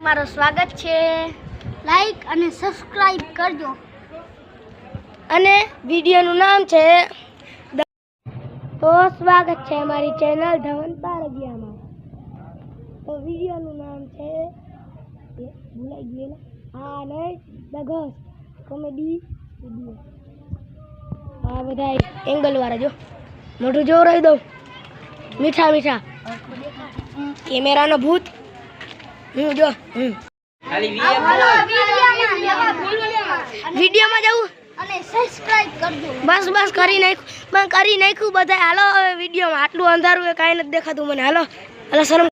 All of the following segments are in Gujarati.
મારો સ્વાગત છે. લાઈક અને સબસ્ક્રાઇબ કરજો. અને વિડિયોનું નામ છે તો સ્વાગત છે અમારી ચેનલ ધવન પારગિયામાં. તો વિડિયોનું નામ છે ભૂલાઈ ગયું ને હા નહીં ધ ઘોસ્ટ કોમેડી વિડિયો. આ બધા એંગલ વાળા જો મોઢું જો રહી દઉં મીઠા મીઠા કેમેરાનો ભૂત હું જો વિડિયોમાં જાઉં અને સબસ્ક્રાઇબ કરજો. બસ કરી નાખ્યું બધા. હાલો હવે વિડિયોમાં આટલું અંધારું કાંઈ નથી દેખાતું મને. હાલો શરમ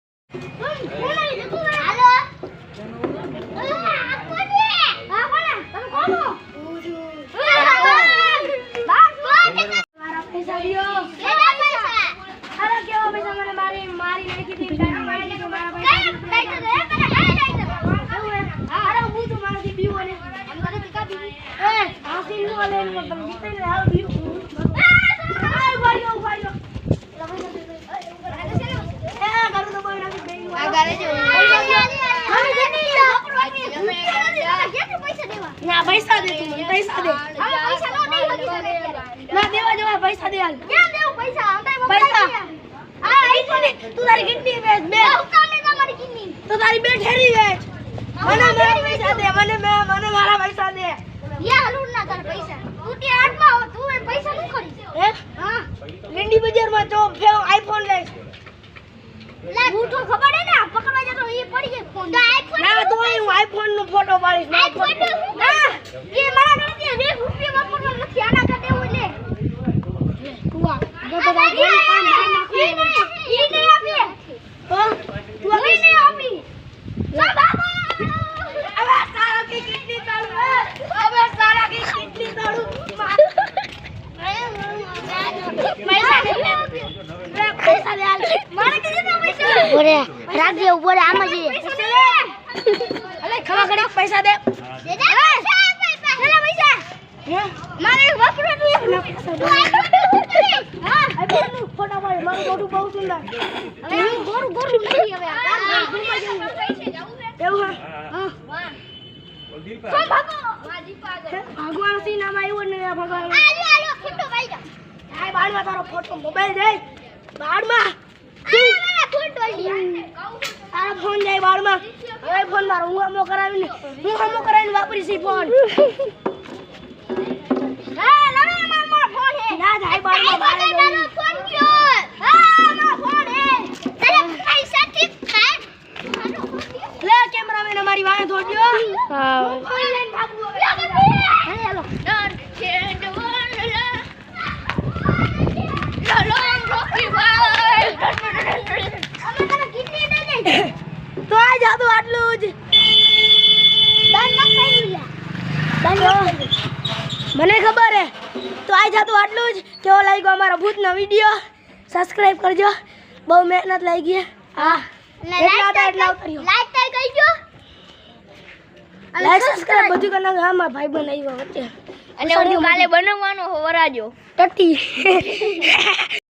પૈસા દે ના દેવા જવા પૈસા દે હાલ કેમ દેવું પૈસા આ આઈફોન તું તારી કિડની વેચ બે હુકામે તમારી કિડની તો તારી બે ઠેરી વેચ મને મારા પૈસા દે મને મારા પૈસા દે યા હલુર ના તારા પૈસા તું તે આટમાં હો તું એ પૈસા ન ખરી હે હા લીંડી બજારમાં તો ફેવ આઈફોન લે લા હું તો ખબર હે ને પકડવા જતો એ પડી ગયો ફોન તો આઈફોન ના તો હું આઈફોન નો ફોટો પાડીશ આઈફોન ના એ મારા ઘરે 20 રૂપિયા વાપરવા નથી આના કા દેવું લે તુઆ તો તો ઈ ને આપી હો તું ઈ ને આપી લા બાબા હવે સારા की किडनी ताड़ू હવે સારા की किडनी ताड़ू પૈસા દે મારે કેટલા પૈસા ઓરે રાખજે ઉપર આમાં જઈએ અલે ખવા ઘડી પૈસા દે દે કેટલા પૈસા મારે વાપરવાનું એક હા આઈફોન ફોટો પાડ મારું મોઢું બહુ સુંદર હવે હું ગોરું નથી હવે એવું હા ભગવાન સી નામ આવ્યું ને ભગવાન આલો ફોટો પાડી જા આ બાળમાં તારો ફોટો મોબાઈલ દે બાળમાં આ ફોટો તારો ફોન જાય બાળમાં હવે ફોન મારો હું હમો કરાવીને વાપરી સી ફોન હા નવે મારો ફોન હે ના જાય બાળમાં મારો ફોન કયો હા મારો ફોન હે તારે પૈસા ઠીક થાય લે કેમેરામેન અમારી વાહે થોડ્યો હા ફોન લઈને ભાગવું હવે હાલો ડર છે તો આ જાદુ આટલું જ મને ખબર હે. તો આ જાદુ આટલું જ. કેવો લાગ્યો અમારો ભૂતનો વિડિયો સબસ્ક્રાઇબ કરજો. બહુ મહેનત લાગી હા લાઈક સબસ્ક્રાઇબ બધું કરવાનું. હા મારા ભાઈ બન આવ્યો વચ્ચે અને કાલે બનાવવાનો હો વરાજો ટટ્ટી